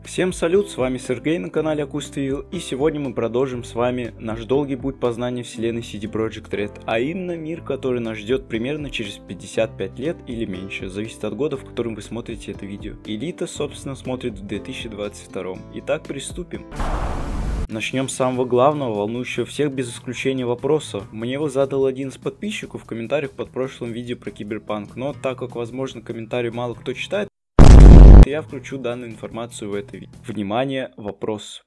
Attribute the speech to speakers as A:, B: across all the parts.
A: Всем салют, с вами Сергей на канале Акустовил, и сегодня мы продолжим с вами наш долгий путь познания вселенной CD Projekt Red, а именно мир, который нас ждет примерно через 55 лет или меньше, зависит от года, в котором вы смотрите это видео. Элита, собственно, смотрит в 2022. Итак, приступим. Начнем с самого главного, волнующего всех без исключения вопроса. Мне его задал один из подписчиков в комментариях под прошлым видео про Киберпанк, но так как, возможно, комментарий мало кто читает, я включу данную информацию в это видео. Внимание, вопрос.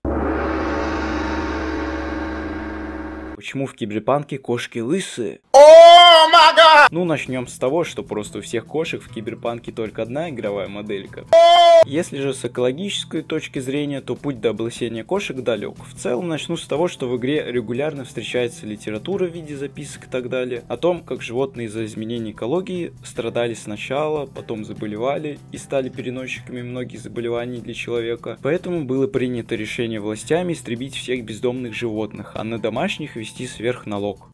A: Почему в Киберпанке кошки лысые? Ну, начнем с того, что просто у всех кошек в Киберпанке только одна игровая моделька. Если же с экологической точки зрения, то путь до облысения кошек далек. В целом начну с того, что в игре регулярно встречается литература в виде записок и так далее, о том, как животные из-за изменений экологии страдали сначала, потом заболевали и стали переносчиками многих заболеваний для человека. Поэтому было принято решение властями истребить всех бездомных животных, а на домашних вести сверхналог.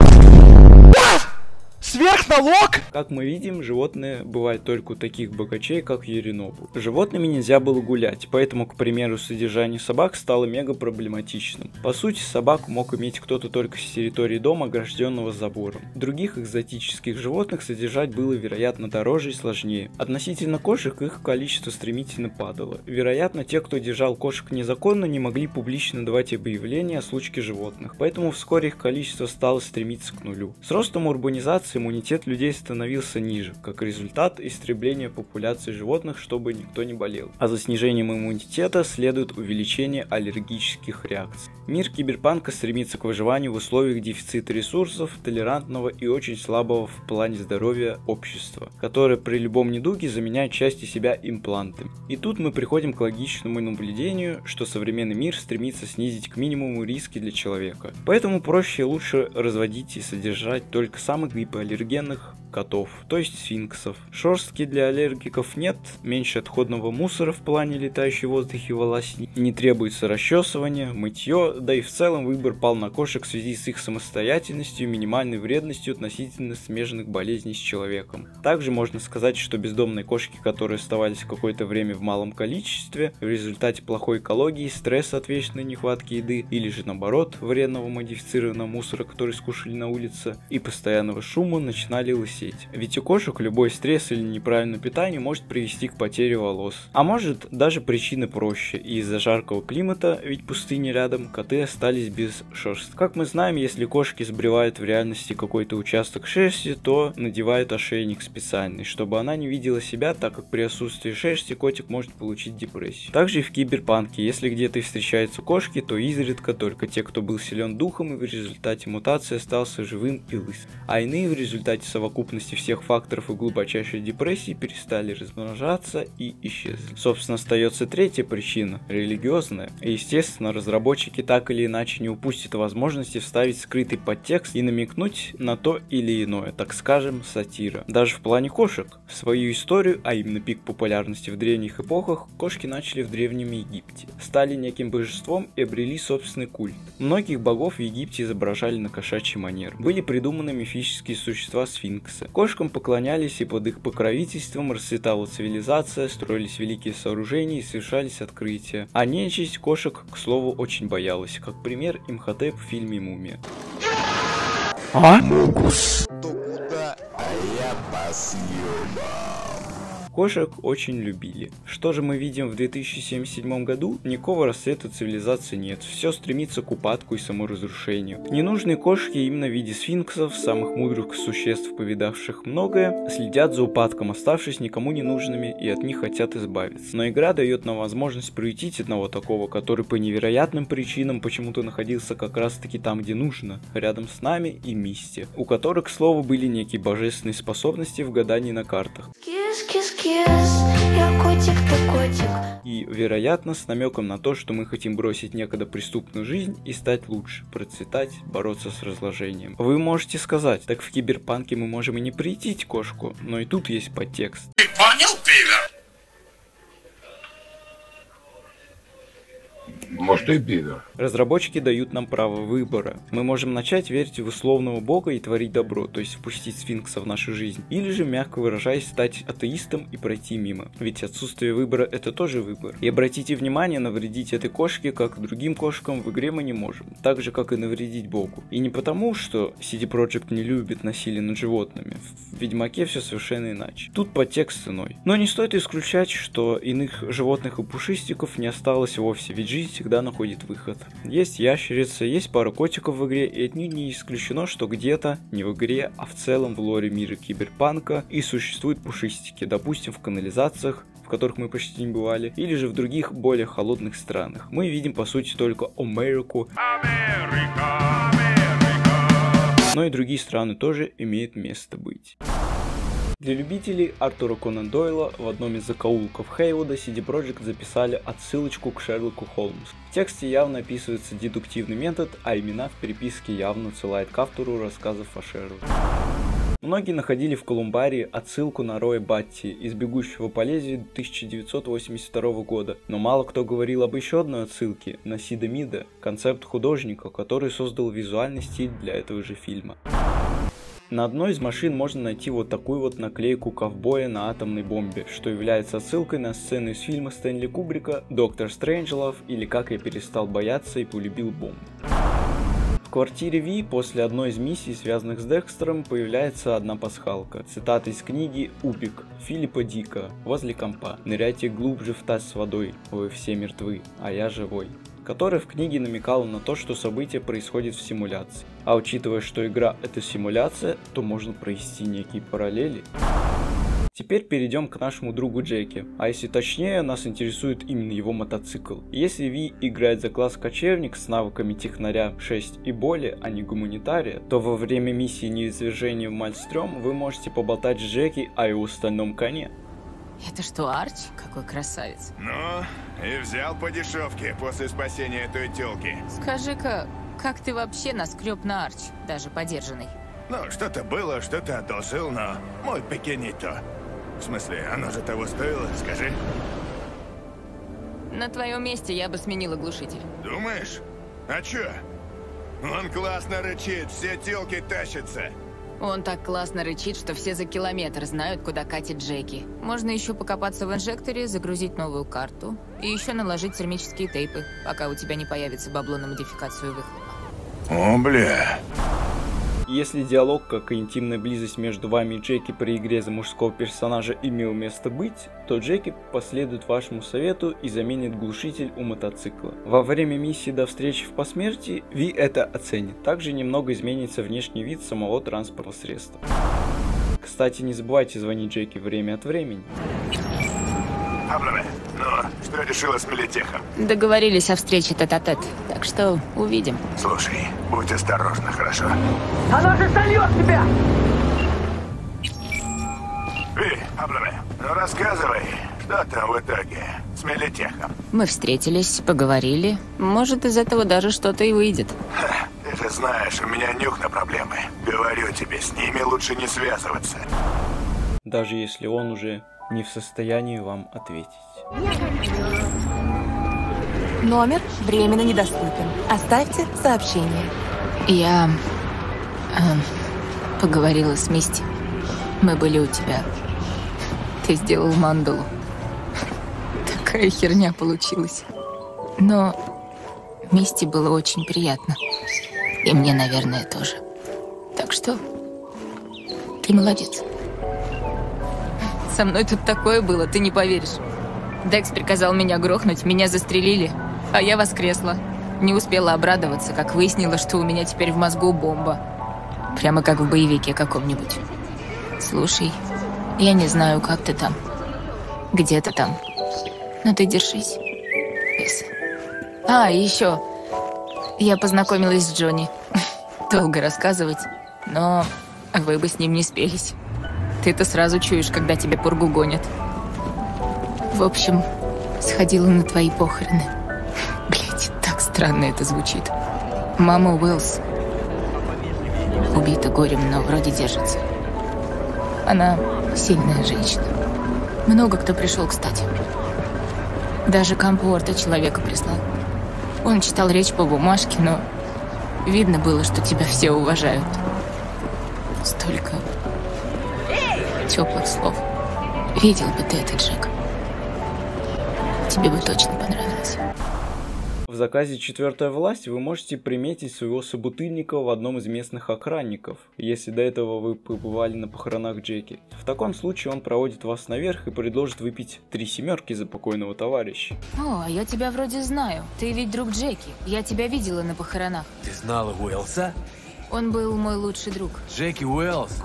B: Сверхналог?
A: Как мы видим, животные бывают только у таких богачей, как Юринобу. Животными нельзя было гулять, поэтому, к примеру, содержание собак стало мега проблематичным. По сути, собаку мог иметь кто-то только с территории дома, огражденного забором. Других экзотических животных содержать было, вероятно, дороже и сложнее. Относительно кошек их количество стремительно падало. Вероятно, те, кто держал кошек незаконно, не могли публично давать объявления о случке животных, поэтому вскоре их количество стало стремиться к нулю. С ростом урбанизации иммунитет людей становился ниже, как результат истребления популяции животных, чтобы никто не болел. А за снижением иммунитета следует увеличение аллергических реакций. Мир Киберпанка стремится к выживанию в условиях дефицита ресурсов, толерантного и очень слабого в плане здоровья общества, которое при любом недуге заменяет части себя имплантами. И тут мы приходим к логичному наблюдению, что современный мир стремится снизить к минимуму риски для человека. Поэтому проще и лучше разводить и содержать только самых гипоаллергенных котов, то есть сфинксов. Шерстки для аллергиков нет, меньше отходного мусора в плане летающей в воздухе волосни, не требуется расчесывание, мытье, да и в целом выбор пал на кошек в связи с их самостоятельностью и минимальной вредностью относительно смежных болезней с человеком. Также можно сказать, что бездомные кошки, которые оставались какое-то время в малом количестве, в результате плохой экологии, стресса от вечной нехватки еды, или же наоборот, вредного модифицированного мусора, который скушали на улице, и постоянного шума, начинали лысеть. Ведь у кошек любой стресс или неправильное питание может привести к потере волос. А может даже причины проще, и из-за жаркого климата, ведь пустыня рядом, коты остались без шерсти. Как мы знаем, если кошки сбривают в реальности какой-то участок шерсти, то надевают ошейник специальный, чтобы она не видела себя, так как при отсутствии шерсти котик может получить депрессию. Также и в Киберпанке, если где-то и встречаются кошки, то изредка только те, кто был силен духом и в результате мутации остался живым и лысым, а иные в результате совокупности всех факторов и глубочайшей депрессии перестали размножаться и исчезли. Собственно, остается третья причина, религиозная. И, естественно, разработчики так или иначе не упустят возможности вставить скрытый подтекст и намекнуть на то или иное, так скажем, сатира. Даже в плане кошек. Свою историю, а именно пик популярности в древних эпохах, кошки начали в Древнем Египте. Стали неким божеством и обрели собственный культ. Многих богов в Египте изображали на кошачий манер. Были придуманы мифические существа сфинксы. Кошкам поклонялись, и под их покровительством расцветала цивилизация, строились великие сооружения и совершались открытия. А нечисть кошек, к слову, очень боялась. Как пример, Имхотеп в фильме «Мумия».
B: Могус. То куда, а я по съемам.
A: Кошек очень любили. Что же мы видим в 2077 году? Никакого расцвета цивилизации нет. Все стремится к упадку и саморазрушению. Ненужные кошки именно в виде сфинксов, самых мудрых существ, повидавших многое, следят за упадком, оставшись никому не нужными, и от них хотят избавиться. Но игра дает нам возможность приютить одного такого, который по невероятным причинам почему-то находился как раз таки там, где нужно, рядом с нами и Мисти, у которой, к слову, были некие божественные способности в гадании на картах.
C: Я котик, ты котик.
A: И, вероятно, с намеком на то, что мы хотим бросить некогда преступную жизнь и стать лучше, процветать, бороться с разложением. Вы можете сказать, так в Киберпанке мы можем и не приютить кошку, но и тут есть подтекст.
B: Ты понял, пидор? Может, и пидор.
A: Разработчики дают нам право выбора. Мы можем начать верить в условного бога и творить добро, то есть впустить сфинкса в нашу жизнь, или же, мягко выражаясь, стать атеистом и пройти мимо. Ведь отсутствие выбора — это тоже выбор. И обратите внимание, навредить этой кошке, как и другим кошкам, в игре мы не можем. Так же, как и навредить богу. И не потому, что CD Projekt не любит насилие над животными. В Ведьмаке все совершенно иначе. Тут подтекст иной. Но не стоит исключать, что иных животных и пушистиков не осталось вовсе, ведь жизнь всегда находит выход. Есть ящерица, есть пара котиков в игре, и отнюдь не исключено, что где-то, не в игре, а в целом в лоре мира киберпанка и существуют пушистики, допустим, в канализациях, в которых мы почти не бывали, или же в других более холодных странах. Мы видим по сути только Америку, но и другие страны тоже имеют место быть. Для любителей Артура Конан Дойла в одном из закоулков Хейвуда CD Projekt записали отсылочку к Шерлоку Холмсу. В тексте явно описывается дедуктивный метод, а имена в переписке явно отсылают к автору рассказов о Шерлоке. Многие находили в колумбарии отсылку на Роя Батти из «Бегущего по лезвию» 1982 года, но мало кто говорил об еще одной отсылке на Сида Мида, концепт художника, который создал визуальный стиль для этого же фильма. На одной из машин можно найти вот такую вот наклейку ковбоя на атомной бомбе, что является отсылкой на сцену из фильма Стэнли Кубрика «Доктор Стрэнджлов» или «Как я перестал бояться и полюбил бомбу». В квартире Ви после одной из миссий, связанных с Декстером, появляется одна пасхалка. Цитата из книги «Убик» Филиппа Дика «Возле компа. Ныряйте глубже в таз с водой, вы все мертвы, а я живой», которая в книге намекала на то, что событие происходит в симуляции. А учитывая, что игра — это симуляция, то можно провести некие параллели. Теперь перейдем к нашему другу Джеки, а если точнее, нас интересует именно его мотоцикл. Если Ви играет за класс кочевник с навыками технаря 6 и более, а не гуманитария, то во время миссии неизвержения в Мальстрём вы можете поболтать с Джеки о его стальном коне.
C: Это что, Арч? Какой красавец.
D: Ну, и взял по дешевке после спасения той тёлки.
C: Скажи-ка, как ты вообще наскреб на Арч, даже подержанный?
D: Ну, что-то было, что-то одолжил, но мой пекинито. В смысле, оно же того стоило, скажи.
C: На твоем месте я бы сменила глушитель.
D: Думаешь? А чё? Он классно рычит, все тёлки тащатся.
C: Он так классно рычит, что все за километр знают, куда катит Джеки. Можно еще покопаться в инжекторе, загрузить новую карту и еще наложить термические тейпы, пока у тебя не появится бабло на модификацию выхлопа.
D: О, бля.
A: Если диалог, как и интимная близость между вами и Джеки при игре за мужского персонажа имел место быть, то Джеки последует вашему совету и заменит глушитель у мотоцикла. Во время миссии до встречи в посмертии Ви это оценит. Также немного изменится внешний вид самого транспортного средства. Кстати, не забывайте звонить Джеки время от времени.
D: Хаблове, ну, что решила с Мелитехом?
C: Договорились о встрече тет-а-тет, так что увидим.
D: Слушай, будь осторожна, хорошо?
E: Оно же сольет тебя!
D: Хаблове, ну рассказывай, что там в итоге с Мелитехом?
C: Мы встретились, поговорили. Может, из этого даже что-то и выйдет.
D: Ха, ты же знаешь, у меня нюх на проблемы. Говорю тебе, с ними лучше не связываться.
A: Даже если он уже не в состоянии вам ответить.
F: Номер временно недоступен. Оставьте сообщение.
C: Я поговорила с Мисти. Мы были у тебя. Ты сделал мандалу. Такая херня получилась. Но Мисти было очень приятно. И мне, наверное, тоже. Так что ты молодец. Со мной тут такое было, ты не поверишь. Декс приказал меня грохнуть, меня застрелили, а я воскресла. Не успела обрадоваться, как выяснила, что у меня теперь в мозгу бомба. Прямо как в боевике каком-нибудь. Слушай, я не знаю, как ты там. Где ты там? Но ты держись. А, еще. Я познакомилась с Джонни. Долго рассказывать, но вы бы с ним не спелись. Ты-то сразу чуешь, когда тебе пургу гонят. В общем, сходила на твои похороны. Блять, так странно это звучит. Мама Уэллс убита горем, но вроде держится. Она сильная женщина. Много кто пришел, кстати. Даже Кампуорта человека прислал. Он читал речь по бумажке, но видно было, что тебя все уважают. Столько теплых слов. Видел бы ты это, Джек. Тебе бы точно понравилось.
A: В заказе «Четвертая власть» вы можете приметить своего собутыльника в одном из местных охранников, если до этого вы побывали на похоронах Джеки. В таком случае он проводит вас наверх и предложит выпить 3 семерки за покойного товарища.
C: О, а я тебя вроде знаю. Ты ведь друг Джеки. Я тебя видела на похоронах.
G: Ты знала Уэллса?
C: Он был мой лучший друг.
G: Джеки Уэллс?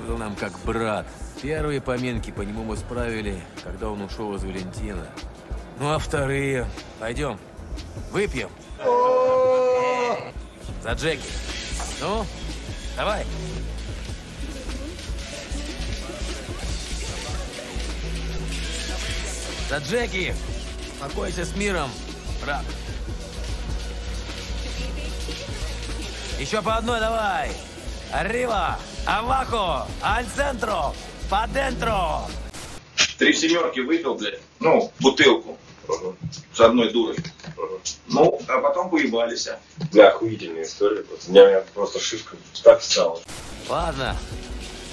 G: Был нам как брат. Первые поминки по нему мы справили, когда он ушел из Валентина. Ну а вторые... Пойдем, выпьем. За Джеки. Ну, давай. За Джеки. Покойся с миром, брат. Еще по одной давай. Arriba, abajo, al centro, pa dentro.
H: 3 семерки выпил, блядь. Ну, бутылку. С одной дурой. Ну, а потом поебались.
I: Да, охуительная история. У меня просто шишка так стала.
G: Ладно,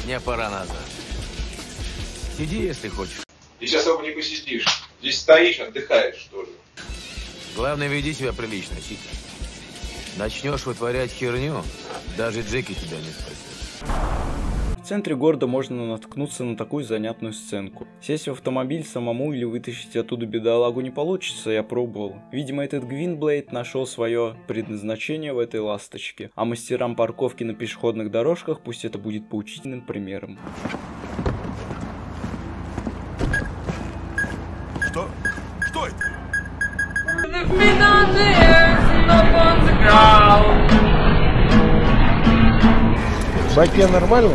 G: мне пора назад. Сиди, если хочешь.
H: Ты сейчас особо не посидишь. Здесь стоишь, отдыхаешь тоже.
G: Главное, веди себя прилично, Сити. Начнешь вытворять херню, даже Джеки тебя не спасет.
A: В центре города можно наткнуться на такую занятную сценку. Сесть в автомобиль самому или вытащить оттуда бедолагу не получится, я пробовал. Видимо, этот Гвинблейд нашел свое предназначение в этой ласточке, а мастерам парковки на пешеходных дорожках пусть это будет поучительным примером.
D: Что? Что это?
J: Баке нормально?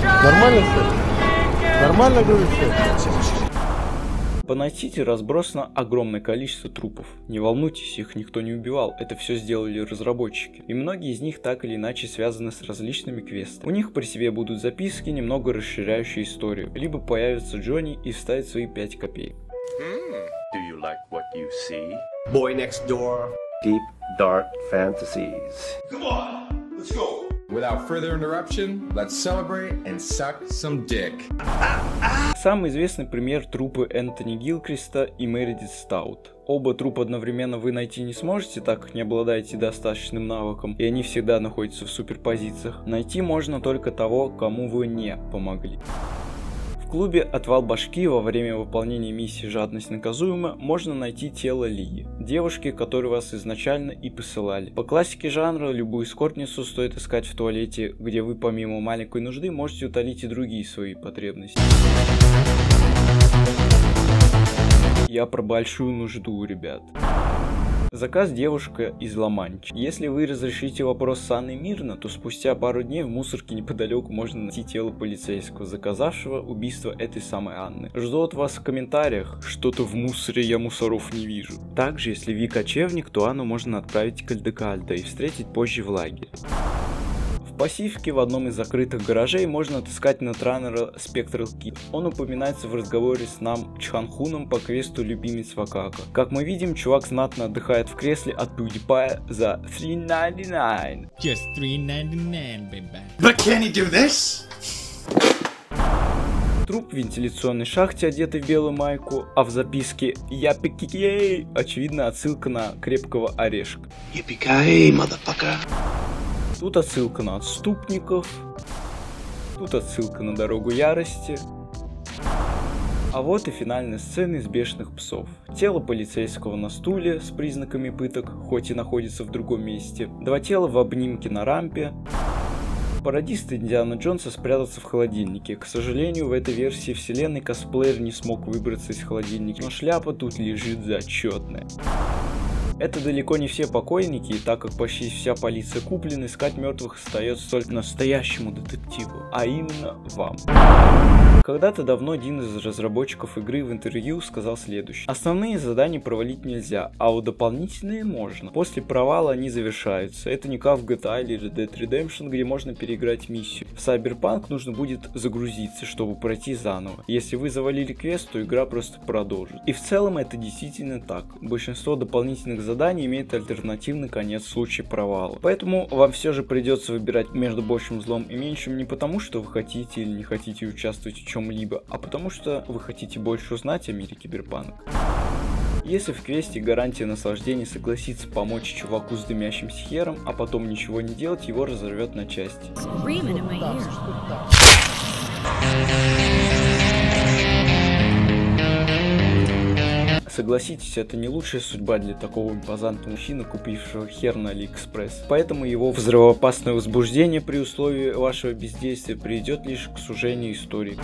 J: Нормально все? Нормально, говорит, все?
A: По Найт-Сити разбросано огромное количество трупов. Не волнуйтесь, их никто не убивал, это все сделали разработчики. И многие из них так или иначе связаны с различными квестами. У них при себе будут записки, немного расширяющие историю. Либо появится Джонни и вставит свои 5 копеек.
B: Do you like what you see?
K: Boy next door.
L: Deep dark fantasies.
K: Come on, let's go.
M: Without further interruption, let's celebrate and suck some dick.
A: Самый известный пример — трупы Энтони Гилкриста и Мередит Стаут. Оба трупа одновременно вы найти не сможете, так как не обладаете достаточным навыком, и они всегда находятся в суперпозициях. Найти можно только того, кому вы не помогли. В клубе «Отвал башки» во время выполнения миссии «Жадность наказуема» можно найти тело Лии, девушки, которую вас изначально и посылали. По классике жанра, любую эскортницу стоит искать в туалете, где вы помимо маленькой нужды можете утолить и другие свои потребности. Я про большую нужду, ребят. Заказ девушка из Ла-Манчи. Если вы разрешите вопрос с Анной мирно, то спустя пару дней в мусорке неподалеку можно найти тело полицейского, заказавшего убийство этой самой Анны. Жду от вас в комментариях, что-то в мусоре я мусоров не вижу. Также, если Ви кочевник, то Анну можно отправить к Альдекальдо и встретить позже в лагере. В Пасифике в одном из закрытых гаражей можно отыскать нетранера Spectral Kid. Он упоминается в разговоре с нам Чханхуном по квесту «Любимец Вакака». Как мы видим, чувак знатно отдыхает в кресле от PewDiePie за $3.99.
N: Just $3.99, baby.
K: But can he do this?
A: Труп в вентиляционной шахте, одетый в белую майку, а в записке «Я пикей» очевидно отсылка на крепкого орешка.
K: Yippee-ki-yay, motherfucker.
A: Тут отсылка на отступников, тут отсылка на дорогу ярости. А вот и финальная сцена из Бешеных псов. Тело полицейского на стуле с признаками пыток, хоть и находится в другом месте. 2 тела в обнимке на рампе. Пародист Индиана Джонса спрятался в холодильнике. К сожалению, в этой версии вселенной косплеер не смог выбраться из холодильника, но шляпа тут лежит зачетная. Это далеко не все покойники, и так как почти вся полиция куплена, искать мертвых остается только настоящему детективу, а именно вам. Когда-то давно один из разработчиков игры в интервью сказал следующее: основные задания провалить нельзя, а вот дополнительные можно. После провала они завершаются. Это не как в GTA или Red Dead Redemption, где можно переиграть миссию. В Cyberpunk нужно будет загрузиться, чтобы пройти заново. Если вы завалили квест, то игра просто продолжит. И в целом это действительно так. Большинство дополнительных заданий имеет альтернативный конец в случае провала. Поэтому вам все же придется выбирать между большим злом и меньшим не потому, что вы хотите или не хотите участвовать в чем-либо, а потому что вы хотите больше узнать о мире киберпанка. Если в квесте гарантия наслаждения согласится помочь чуваку с дымящимся хером, а потом ничего не делать, его разорвет на части. Согласитесь, это не лучшая судьба для такого импозантного мужчины, купившего хер на Алиэкспресс. Поэтому его взрывоопасное возбуждение при условии вашего бездействия приведет лишь к сужению истории.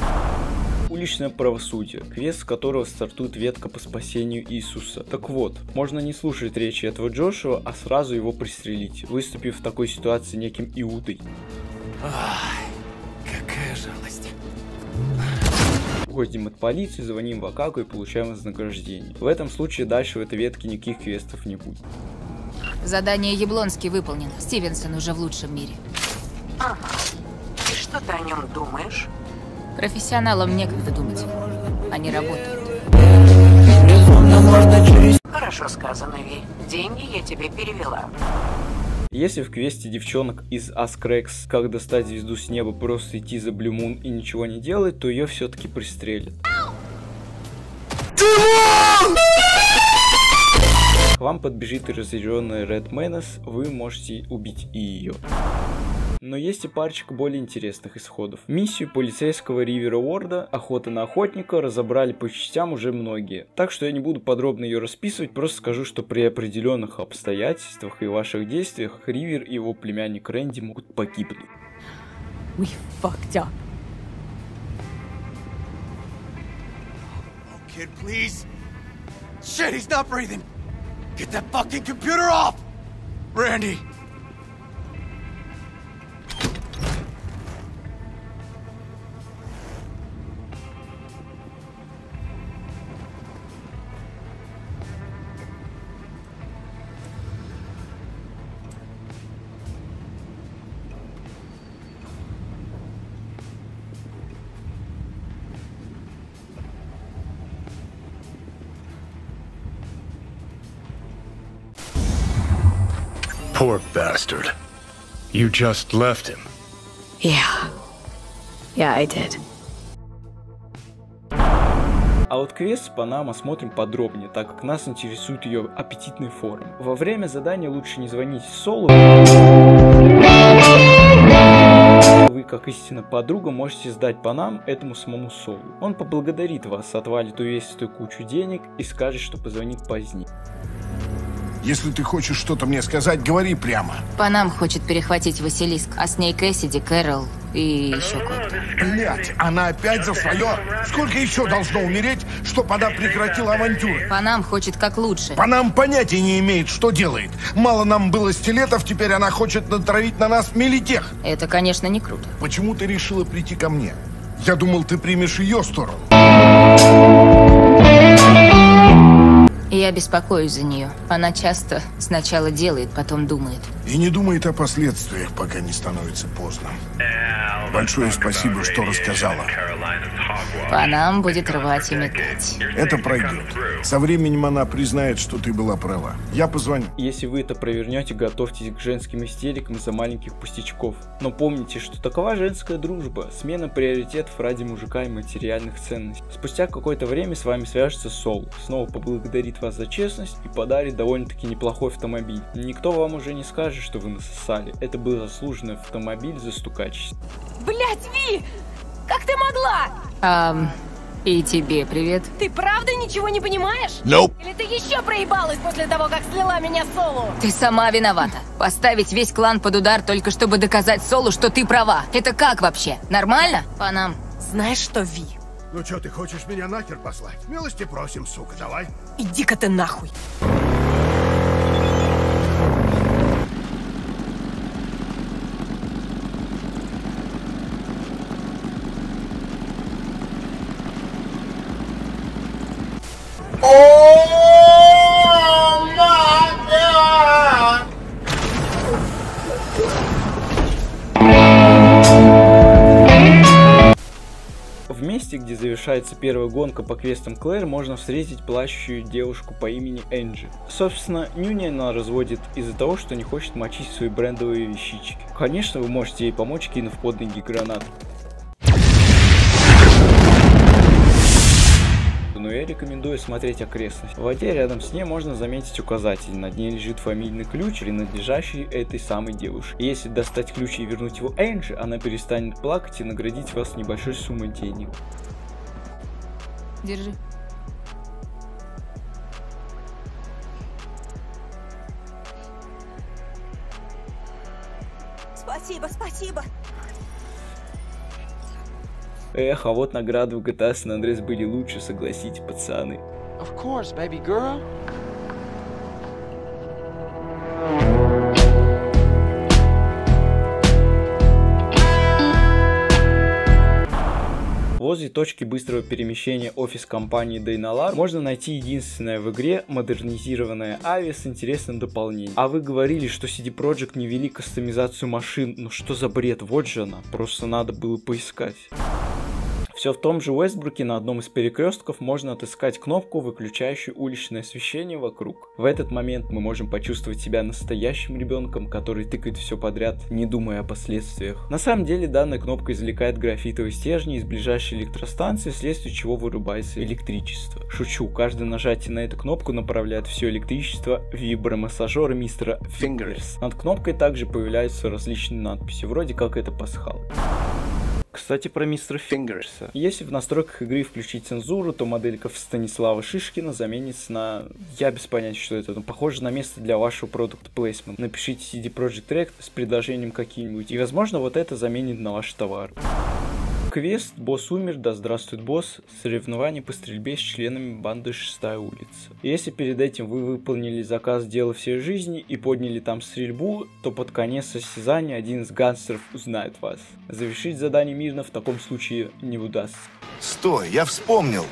A: Уличное правосудие, квест, с которого стартует ветка по спасению Иисуса. Так вот, можно не слушать речи этого Джошуа, а сразу его пристрелить, выступив в такой ситуации неким Иудой.
G: Какая жалость.
A: Уходим от полиции, звоним в Акаку и получаем вознаграждение. В этом случае дальше в этой ветке никаких квестов не будет.
C: Задание Яблонский выполнено. Стивенсон уже в лучшем мире.
F: Ага. И что ты о нем думаешь?
C: Профессионалам некогда думать. Они работают.
F: Хорошо сказано, Ви. Деньги я тебе перевела.
A: Если в квесте девчонок из Аскрекс «Как достать звезду с неба» просто идти за Blue Moon и ничего не делать, то ее все-таки пристрелят. К вам подбежит разъяренная Red Menace, вы можете убить и ее. Но есть и парочка более интересных исходов. Миссию полицейского Ривера Уорда «Охота на охотника» разобрали по частям уже многие. Так что я не буду подробно ее расписывать, просто скажу, что при определенных обстоятельствах и ваших действиях Ривер и его племянник Рэнди могут погибнуть.
F: We fucked up.
K: Oh, kid, please. Shit, he's not breathing. Get that fucking computer off! Randy!
O: Poor bastard. You just left him.
F: Yeah, I did.
A: А вот квест с Панама смотрим подробнее, так как нас интересует ее аппетитной формы. Во время задания лучше не звонить Солу. Вы, как истинная подруга, можете сдать Панам этому самому Солу. Он поблагодарит вас, отвалит увесистую кучу денег и скажет, что позвонит позднее.
P: Если ты хочешь что-то мне сказать, говори прямо.
C: Панам хочет перехватить Василиск, а с ней Кэссиди, Кэрол и еще кое-кто.
P: Блять, она опять за свое? Сколько еще должно умереть, чтобы она прекратила авантюры?
C: Панам хочет как лучше.
P: Панам понятия не имеет, что делает. Мало нам было стилетов, теперь она хочет натравить на нас милитех.
C: Это, конечно, не круто.
P: Почему ты решила прийти ко мне? Я думал, ты примешь ее сторону.
C: Я беспокоюсь за нее. Она часто сначала делает, потом думает.
P: И не думает о последствиях, пока не становится поздно. Большое спасибо, что рассказала.
C: Панам будет рвать и метать.
P: Это пройдет. Со временем она признает, что ты была права. Я позвоню.
A: Если вы это провернете, готовьтесь к женским истерикам из-за маленьких пустячков. Но помните, что такова женская дружба. Смена приоритетов ради мужика и материальных ценностей. Спустя какое-то время с вами свяжется Сол. Снова поблагодарит вас за честность и подарит довольно-таки неплохой автомобиль. Никто вам уже не скажет, что вы насосали. Это был заслуженный автомобиль за стукачество.
F: Блять, Ви! Как ты могла?
C: И тебе привет.
F: Ты правда ничего не понимаешь?
P: Nope.
F: Или ты еще проебалась после того, как слила меня Солу?
C: Ты сама виновата. Поставить весь клан под удар только чтобы доказать Солу, что ты права. Это как вообще? Нормально? Панам.
F: Знаешь что, Ви?
P: Ну что, ты хочешь меня нахер послать? Милости просим, сука, давай.
F: Иди-ка ты нахуй.
P: Oh my God!
A: завершается первая гонка по квестам Клэр, можно встретить плачущую девушку по имени Энджи. Собственно, нюни она разводит из-за того, что не хочет мочить свои брендовые вещички. Конечно, вы можете ей помочь, кинув под ноги гранату. Но я рекомендую смотреть окрестности. В воде рядом с ней можно заметить указатель. На дне лежит фамильный ключ, принадлежащий этой самой девушке. И если достать ключ и вернуть его Энджи, она перестанет плакать и наградить вас небольшой суммой денег.
C: Держи.
Q: Спасибо, спасибо.
A: Эх, а вот награды в GTA San Andreas были лучше, согласитесь, пацаны.
R: Of course, baby girl.
A: Возле точки быстрого перемещения офис компании Дейналар можно найти единственное в игре модернизированное Ави с интересным дополнением. А вы говорили, что CD Projekt не вели кастомизацию машин, ну что за бред, вот же она, просто надо было поискать. Все в том же Уэстбруке на одном из перекрестков можно отыскать кнопку, выключающую уличное освещение вокруг. В этот момент мы можем почувствовать себя настоящим ребенком, который тыкает все подряд, не думая о последствиях. На самом деле данная кнопка извлекает графитовые стержни из ближайшей электростанции, вследствие чего вырубается электричество. Шучу, каждое нажатие на эту кнопку направляет все электричество в вибромассажер мистера Fingers. Над кнопкой также появляются различные надписи, вроде как это пасхал. Кстати, про мистера Фингерса. Если в настройках игры включить цензуру, то моделька Станислава Шишкина заменится на... Я без понятия, что это, но похоже на место для вашего продукт плейсмента. Напишите CD Projekt Red с предложением каким-нибудь, и возможно вот это заменит на ваш товар. Квест «Босс умер, да здравствует босс», соревнование по стрельбе с членами банды 6-я улица. Если перед этим вы выполнили заказ «Дело всей жизни» и подняли там стрельбу, то под конец состязания один из гангстеров узнает вас. Завершить задание мирно в таком случае не удастся.
S: Стой, я вспомнил!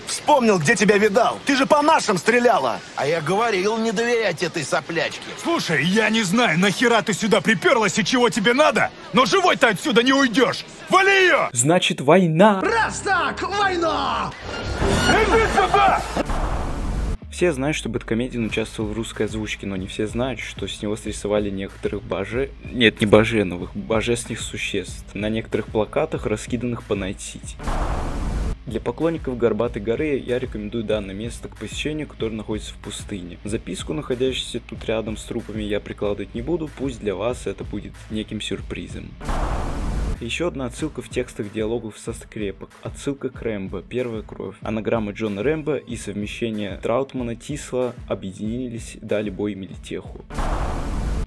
S: Вспомнил, где тебя видал! Ты же по нашим стреляла! А я говорил не доверять этой соплячке.
P: Слушай, я не знаю, нахера ты сюда приперлась и чего тебе надо, но живой-то отсюда не уйдешь! Вали ее!
A: Значит, война!
S: Раз так, война!
P: Иди сюда!
A: Все знают, что Бэдкомедиан участвовал в русской озвучке, но не все знают, что с него срисовали некоторых Нет, не боженовых, божественных существ на некоторых плакатах, раскиданных по Найт-Сити. Для поклонников Горбатой горы я рекомендую данное место к посещению, которое находится в пустыне. Записку, находящуюся тут рядом с трупами, я прикладывать не буду, пусть для вас это будет неким сюрпризом. Еще одна отсылка в текстах диалогов со скрепок. Отсылка к Рэмбо, первая кровь. Анаграмма Джона Рэмбо и совмещение Траутмана Тисла объединились и дали бой Мелитеху.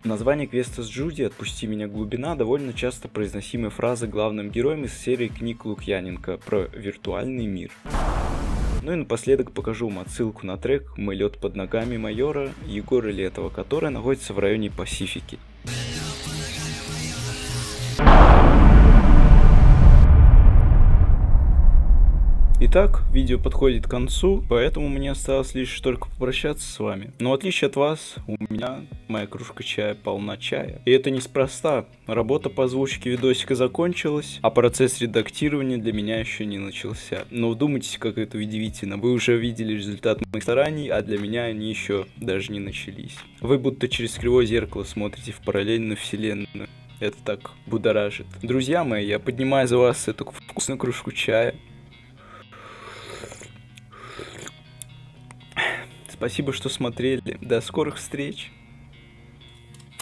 A: Название квеста с Джуди «Отпусти меня, глубина» довольно часто произносимая фраза главным героем из серии книг Лукьяненко про виртуальный мир. Ну и напоследок покажу вам отсылку на трек «Мы лед под ногами майора» Егора Летова, который находится в районе Пасифики. Итак, видео подходит к концу, поэтому мне осталось лишь только попрощаться с вами. Но в отличие от вас, у меня моя кружка чая полна чая. И это неспроста. Работа по озвучке видосика закончилась, а процесс редактирования для меня еще не начался. Но вдумайтесь, как это удивительно. Вы уже видели результат моих стараний, а для меня они еще даже не начались. Вы будто через кривое зеркало смотрите в параллельную вселенную. Это так будоражит. Друзья мои, я поднимаю за вас эту вкусную кружку чая. Спасибо, что смотрели. До скорых встреч.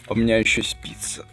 A: У меня еще спится.